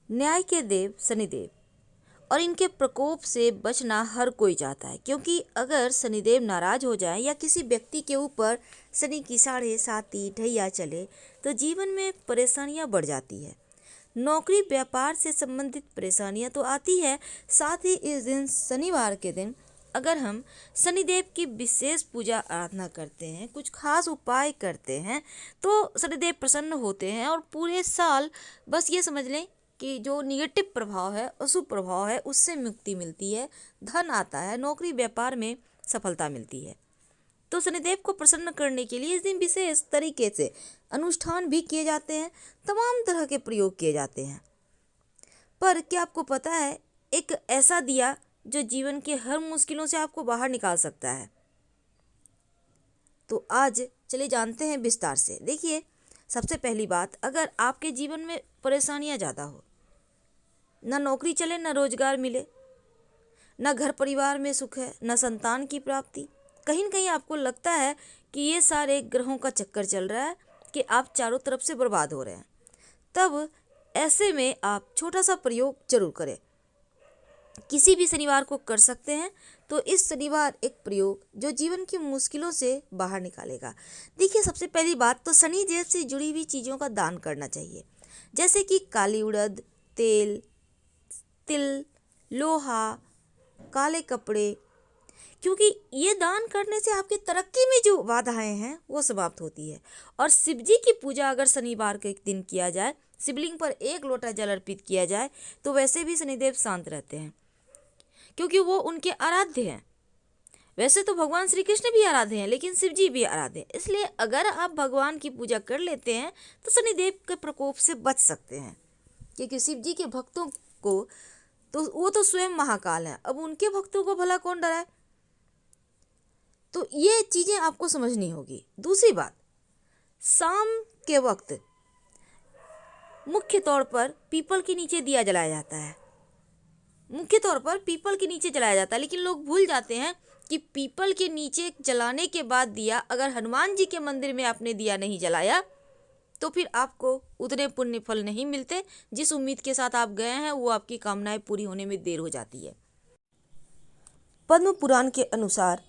न्याय के देव शनिदेव और इनके प्रकोप से बचना हर कोई चाहता है, क्योंकि अगर शनिदेव नाराज हो जाए या किसी व्यक्ति के ऊपर शनि की 7.5 ढैया चले तो जीवन में परेशानियां बढ़ जाती है। नौकरी व्यापार से संबंधित परेशानियां तो आती है, साथ ही इस दिन शनिवार के दिन अगर हम शनिदेव की विशेष पूजा आराधना करते हैं, कुछ खास उपाय करते हैं तो शनिदेव प्रसन्न होते हैं और पूरे साल बस ये समझ लें कि जो निगेटिव प्रभाव है, अशुभ प्रभाव है, उससे मुक्ति मिलती है, धन आता है, नौकरी व्यापार में सफलता मिलती है। तो शनिदेव को प्रसन्न करने के लिए इस दिन विशेष तरीके से अनुष्ठान भी किए जाते हैं, तमाम तरह के प्रयोग किए जाते हैं। पर क्या आपको पता है एक ऐसा दिया जो जीवन के हर मुश्किलों से आपको बाहर निकाल सकता है? तो आज चलिए जानते हैं विस्तार से। देखिए, सबसे पहली बात, अगर आपके जीवन में परेशानियां ज़्यादा हो, ना नौकरी चले, ना रोजगार मिले, ना घर परिवार में सुख है, ना संतान की प्राप्ति, कहीं न कहीं आपको लगता है कि ये सारे ग्रहों का चक्कर चल रहा है कि आप चारों तरफ से बर्बाद हो रहे हैं, तब ऐसे में आप छोटा सा प्रयोग जरूर करें। किसी भी शनिवार को कर सकते हैं। तो इस शनिवार एक प्रयोग जो जीवन की मुश्किलों से बाहर निकालेगा। देखिए, सबसे पहली बात तो शनि देव से जुड़ी हुई चीज़ों का दान करना चाहिए, जैसे कि काली उड़द, तेल, तिल, लोहा, काले कपड़े, क्योंकि ये दान करने से आपकी तरक्की में जो बाधाएं हैं वो समाप्त होती है। और शिव जी की पूजा अगर शनिवार के दिन किया जाए, शिवलिंग पर 1 लोटा जल अर्पित किया जाए, तो वैसे भी शनिदेव शांत रहते हैं, क्योंकि वो उनके आराध्य हैं। वैसे तो भगवान श्री कृष्ण भी आराध्य हैं, लेकिन शिव जी भी आराध्य हैं। इसलिए अगर आप भगवान की पूजा कर लेते हैं तो शनिदेव के प्रकोप से बच सकते हैं, क्योंकि शिव जी के भक्तों को तो वो तो स्वयं महाकाल हैं, अब उनके भक्तों को भला कौन डराए। तो ये चीज़ें आपको समझनी होगी। दूसरी बात, शाम के वक्त मुख्य तौर पर पीपल के नीचे दिया जलाया जाता है, मुख्य तौर पर पीपल के नीचे जलाया जाता है, लेकिन लोग भूल जाते हैं कि पीपल के नीचे जलाने के बाद दिया, अगर हनुमान जी के मंदिर में आपने दिया नहीं जलाया तो फिर आपको उतने पुण्य फल नहीं मिलते। जिस उम्मीद के साथ आप गए हैं वो आपकी कामनाएं पूरी होने में देर हो जाती है। पद्म पुराण के अनुसार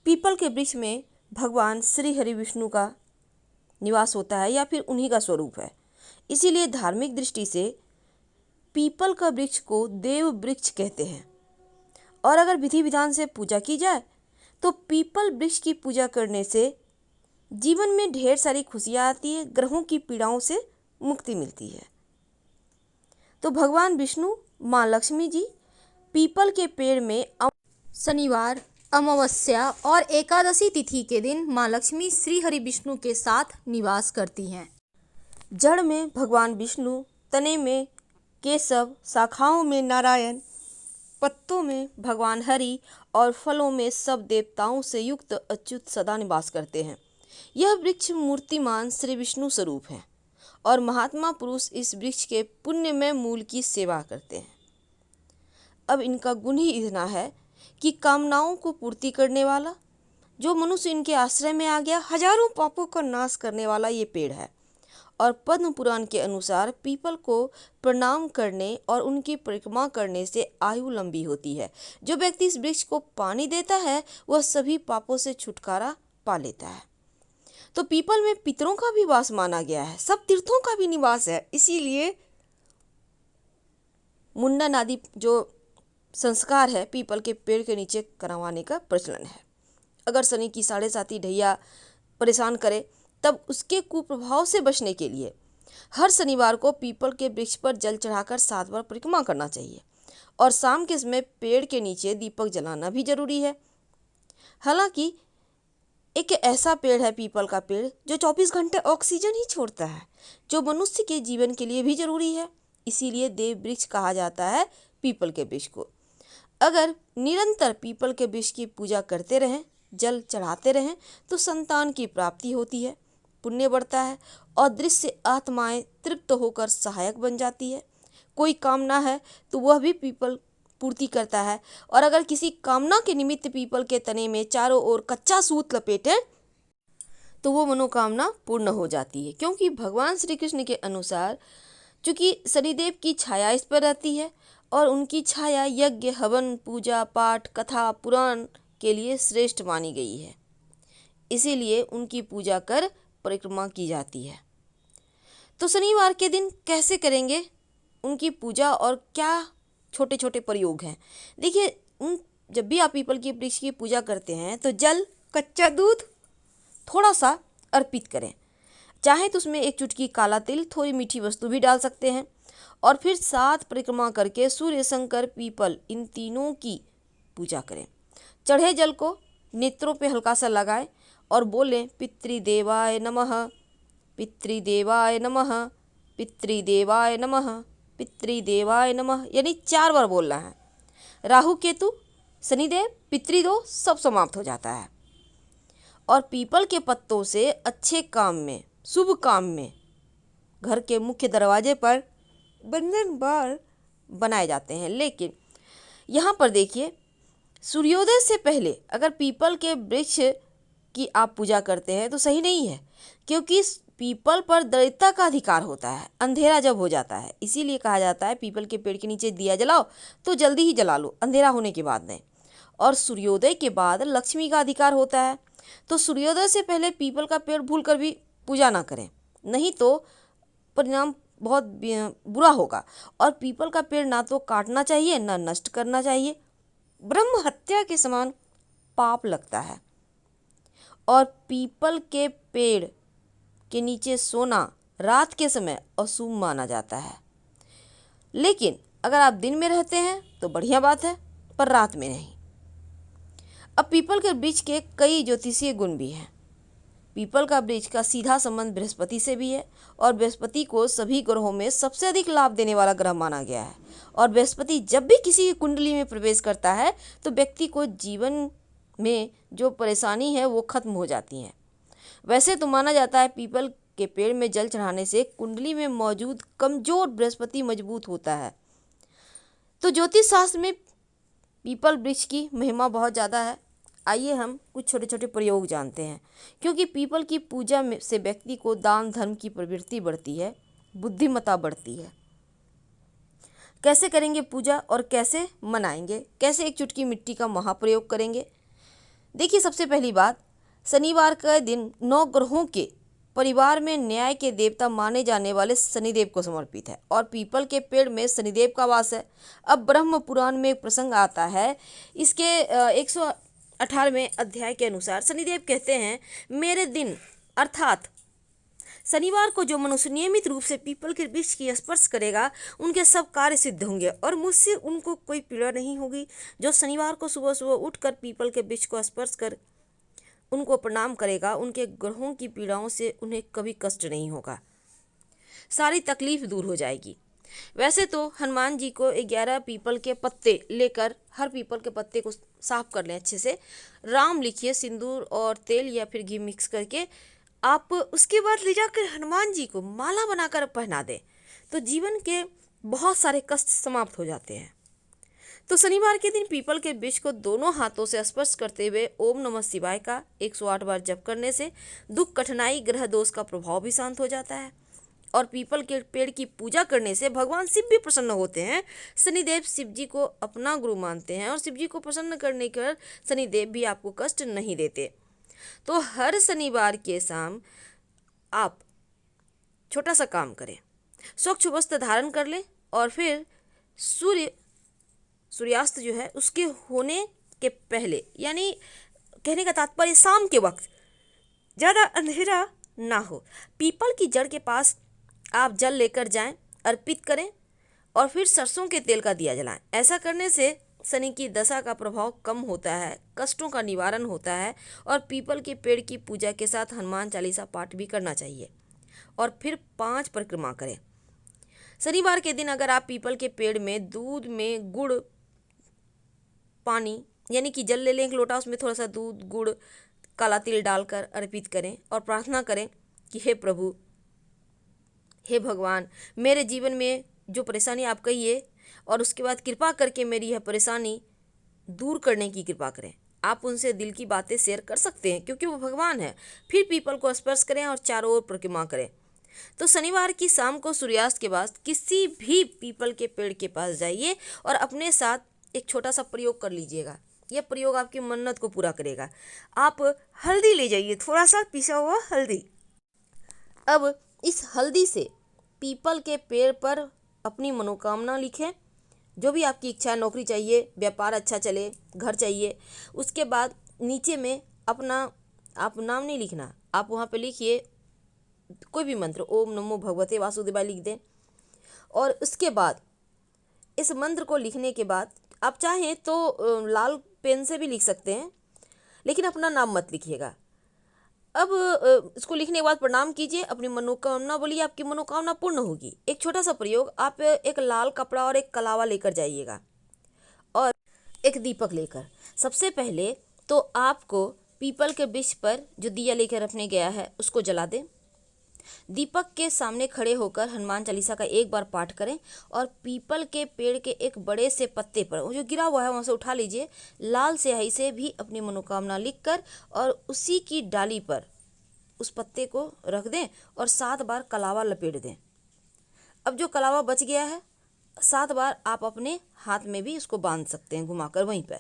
पीपल के वृक्ष में भगवान श्री हरि विष्णु का निवास होता है या फिर उन्हीं का स्वरूप है। इसीलिए धार्मिक दृष्टि से पीपल का वृक्ष को देव वृक्ष कहते हैं। और अगर विधि विधान से पूजा की जाए तो पीपल वृक्ष की पूजा करने से जीवन में ढेर सारी खुशियाँ आती है, ग्रहों की पीड़ाओं से मुक्ति मिलती है। तो भगवान विष्णु, माँ लक्ष्मी जी पीपल के पेड़ में शनिवार, अमावस्या और एकादशी तिथि के दिन माँ लक्ष्मी श्री हरि विष्णु के साथ निवास करती हैं। जड़ में भगवान विष्णु, तने में केशव, शाखाओं में नारायण, पत्तों में भगवान हरि और फलों में सब देवताओं से युक्त अच्युत सदा निवास करते हैं। यह वृक्ष मूर्तिमान श्री विष्णु स्वरूप है और महात्मा पुरुष इस वृक्ष के पुण्यमय मूल की सेवा करते हैं। अब इनका गुण ही इतना है कि कामनाओं को पूर्ति करने वाला, जो मनुष्य इनके आश्रय में आ गया, हजारों पापों का नाश करने वाला ये पेड़ है। और पद्म पुराण के अनुसार पीपल को प्रणाम करने और उनकी परिक्रमा करने से आयु लंबी होती है। जो व्यक्ति इस वृक्ष को पानी देता है वह सभी पापों से छुटकारा पा लेता है। तो पीपल में पितरों का भी वास माना गया है, सब तीर्थों का भी निवास है। इसीलिए मुंडन आदि जो संस्कार है पीपल के पेड़ के नीचे करवाने का प्रचलन है। अगर शनि की 7.5 ढैया परेशान करे तब उसके कुप्रभाव से बचने के लिए हर शनिवार को पीपल के वृक्ष पर जल चढ़ाकर 7 बार परिक्रमा करना चाहिए और शाम के समय पेड़ के नीचे दीपक जलाना भी जरूरी है। हालांकि एक ऐसा पेड़ है पीपल का पेड़ जो 24 घंटे ऑक्सीजन ही छोड़ता है, जो मनुष्य के जीवन के लिए भी जरूरी है। इसीलिए देव वृक्ष कहा जाता है पीपल के वृक्ष को। अगर निरंतर पीपल के वृक्ष की पूजा करते रहें, जल चढ़ाते रहें तो संतान की प्राप्ति होती है, पुण्य बढ़ता है और दृश्य आत्माएं तृप्त होकर सहायक बन जाती है। कोई कामना है तो वह भी पीपल पूर्ति करता है। और अगर किसी कामना के निमित्त पीपल के तने में चारों ओर कच्चा सूत लपेटे तो वो मनोकामना पूर्ण हो जाती है, क्योंकि भगवान श्री कृष्ण के अनुसार चूँकि शनिदेव की छाया इस पर रहती है और उनकी छाया यज्ञ, हवन, पूजा पाठ, कथा, पुराण के लिए श्रेष्ठ मानी गई है। इसीलिए उनकी पूजा कर परिक्रमा की जाती है। तो शनिवार के दिन कैसे करेंगे उनकी पूजा और क्या छोटे छोटे प्रयोग हैं? देखिए, जब भी आप पीपल के वृक्ष की पूजा करते हैं तो जल, कच्चा दूध थोड़ा सा अर्पित करें। चाहे तो उसमें एक चुटकी काला तिल, थोड़ी मीठी वस्तु भी डाल सकते हैं और फिर 7 परिक्रमा करके सूर्य, शंकर, पीपल इन तीनों की पूजा करें। चढ़े जल को नेत्रों पे हल्का सा लगाएं और बोलें पितृदेवाय नमः, पितृदेवाय नमः, पितृदेवाय नमः, पितृदेवाय नमः, यानी 4 बार बोलना है। राहु, केतु, शनिदेव, पितृदोष सब समाप्त हो जाता है। और पीपल के पत्तों से अच्छे काम में, शुभ काम में घर के मुख्य दरवाजे पर बंधन बार बनाए जाते हैं। लेकिन यहाँ पर देखिए, सूर्योदय से पहले अगर पीपल के वृक्ष की आप पूजा करते हैं तो सही नहीं है, क्योंकि पीपल पर दरिद्रता का अधिकार होता है अंधेरा जब हो जाता है। इसीलिए कहा जाता है पीपल के पेड़ के नीचे दिया जलाओ तो जल्दी ही जला लो, अंधेरा होने के बाद नहीं। और सूर्योदय के बाद लक्ष्मी का अधिकार होता है, तो सूर्योदय से पहले पीपल का पेड़ भूल कर भी पूजा ना करें, नहीं तो परिणाम बहुत बुरा होगा। और पीपल का पेड़ ना तो काटना चाहिए ना नष्ट करना चाहिए, ब्रह्म हत्या के समान पाप लगता है। और पीपल के पेड़ के नीचे सोना रात के समय अशुभ माना जाता है। लेकिन अगर आप दिन में रहते हैं तो बढ़िया बात है, पर रात में नहीं। अब पीपल के वृक्ष के कई ज्योतिषीय गुण भी हैं। पीपल का वृक्ष का सीधा संबंध बृहस्पति से भी है और बृहस्पति को सभी ग्रहों में सबसे अधिक लाभ देने वाला ग्रह माना गया है। और बृहस्पति जब भी किसी की कुंडली में प्रवेश करता है तो व्यक्ति को जीवन में जो परेशानी है वो खत्म हो जाती है। वैसे तो माना जाता है पीपल के पेड़ में जल चढ़ाने से कुंडली में मौजूद कमजोर बृहस्पति मजबूत होता है। तो ज्योतिष शास्त्र में पीपल वृक्ष की महिमा बहुत ज़्यादा है। आइए हम कुछ छोटे छोटे प्रयोग जानते हैं। क्योंकि पीपल की पूजा में से व्यक्ति को दान धर्म की प्रवृत्ति बढ़ती है, बुद्धिमत्ता बढ़ती है। कैसे करेंगे पूजा और कैसे मनाएंगे, कैसे एक चुटकी मिट्टी का महाप्रयोग करेंगे? देखिए, सबसे पहली बात, शनिवार का दिन 9 ग्रहों के परिवार में न्याय के देवता माने जाने वाले शनिदेव को समर्पित है और पीपल के पेड़ में शनिदेव का वास है। अब ब्रह्म पुराण में एक प्रसंग आता है, इसके 118वें अध्याय के अनुसार शनिदेव कहते हैं, मेरे दिन अर्थात शनिवार को जो मनुष्य नियमित रूप से पीपल के वृक्ष की स्पर्श करेगा उनके सब कार्य सिद्ध होंगे और मुझसे उनको कोई पीड़ा नहीं होगी। जो शनिवार को सुबह सुबह उठकर पीपल के वृक्ष को स्पर्श कर उनको प्रणाम करेगा, उनके ग्रहों की पीड़ाओं से उन्हें कभी कष्ट नहीं होगा, सारी तकलीफ दूर हो जाएगी। वैसे तो हनुमान जी को 11 पीपल के पत्ते लेकर हर पीपल के पत्ते को साफ कर लें अच्छे से, राम लिखिए सिंदूर और तेल या फिर घी मिक्स करके, आप उसके बाद ले जाकर हनुमान जी को माला बनाकर पहना दें तो जीवन के बहुत सारे कष्ट समाप्त हो जाते हैं। तो शनिवार के दिन पीपल के वृक्ष को दोनों हाथों से स्पर्श करते हुए ओम नमः शिवाय का 108 बार जप करने से दुख, कठिनाई, ग्रह दोष का प्रभाव भी शांत हो जाता है। और पीपल के पेड़ की पूजा करने से भगवान शिव भी प्रसन्न होते हैं। शनिदेव शिव जी को अपना गुरु मानते हैं और शिव जी को प्रसन्न करने कर शनिदेव भी आपको कष्ट नहीं देते। तो हर शनिवार के शाम आप छोटा सा काम करें, स्वच्छ वस्त्र धारण कर लें और फिर सूर्यास्त जो है उसके होने के पहले, यानी कहने का तात्पर्य शाम के वक्त ज़्यादा अंधेरा ना हो, पीपल की जड़ के पास आप जल लेकर जाएं, अर्पित करें और फिर सरसों के तेल का दिया जलाएं। ऐसा करने से शनि की दशा का प्रभाव कम होता है, कष्टों का निवारण होता है। और पीपल के पेड़ की पूजा के साथ हनुमान चालीसा पाठ भी करना चाहिए और फिर 5 परिक्रमा करें। शनिवार के दिन अगर आप पीपल के पेड़ में दूध में गुड़, पानी यानी कि जल ले लें एक लोटा, उसमें थोड़ा सा दूध, गुड़, काला तिल डालकर अर्पित करें और प्रार्थना करें कि हे प्रभु, हे भगवान, मेरे जीवन में जो परेशानी आप कहिए और उसके बाद कृपा करके मेरी यह परेशानी दूर करने की कृपा करें। आप उनसे दिल की बातें शेयर कर सकते हैं क्योंकि वो भगवान है। फिर पीपल को स्पर्श करें और चारों ओर परिक्रमा करें। तो शनिवार की शाम को सूर्यास्त के बाद किसी भी पीपल के पेड़ के पास जाइए और अपने साथ एक छोटा सा प्रयोग कर लीजिएगा। यह प्रयोग आपकी मन्नत को पूरा करेगा। आप हल्दी ले जाइए, थोड़ा सा पिसा हुआ हल्दी। अब इस हल्दी से पीपल के पेड़ पर अपनी मनोकामना लिखें, जो भी आपकी इच्छा है, नौकरी चाहिए, व्यापार अच्छा चले, घर चाहिए। उसके बाद नीचे में अपना, आप नाम नहीं लिखना, आप वहाँ पे लिखिए कोई भी मंत्र, ओम नमो भगवते वासुदेवाय लिख दें। और उसके बाद इस मंत्र को लिखने के बाद आप चाहें तो लाल पेन से भी लिख सकते हैं, लेकिन अपना नाम मत लिखिएगा। अब इसको लिखने के बाद प्रणाम कीजिए, अपनी मनोकामना बोलिए, आपकी मनोकामना पूर्ण होगी। एक छोटा सा प्रयोग, आप एक लाल कपड़ा और एक कलावा लेकर जाइएगा और एक दीपक लेकर। सबसे पहले तो आपको पीपल के वृक्ष पर जो दिया लेकर रखने गया है उसको जला दें। दीपक के सामने खड़े होकर हनुमान चालीसा का एक बार पाठ करें और पीपल के पेड़ के एक बड़े से पत्ते पर, वो जो गिरा हुआ है वहाँ से उठा लीजिए, लाल स्याही से भी अपनी मनोकामना लिखकर और उसी की डाली पर उस पत्ते को रख दें और 7 बार कलावा लपेट दें। अब जो कलावा बच गया है 7 बार आप अपने हाथ में भी उसको बांध सकते हैं घुमाकर वहीं पर।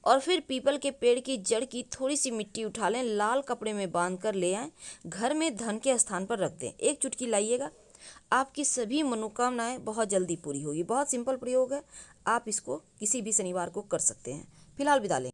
और फिर पीपल के पेड़ की जड़ की थोड़ी सी मिट्टी उठा लें, लाल कपड़े में बांध कर ले आएँ, घर में धन के स्थान पर रख दें। एक चुटकी लाइएगा, आपकी सभी मनोकामनाएं बहुत जल्दी पूरी होगी। बहुत सिंपल प्रयोग है, आप इसको किसी भी शनिवार को कर सकते हैं। फिलहाल विदा लें।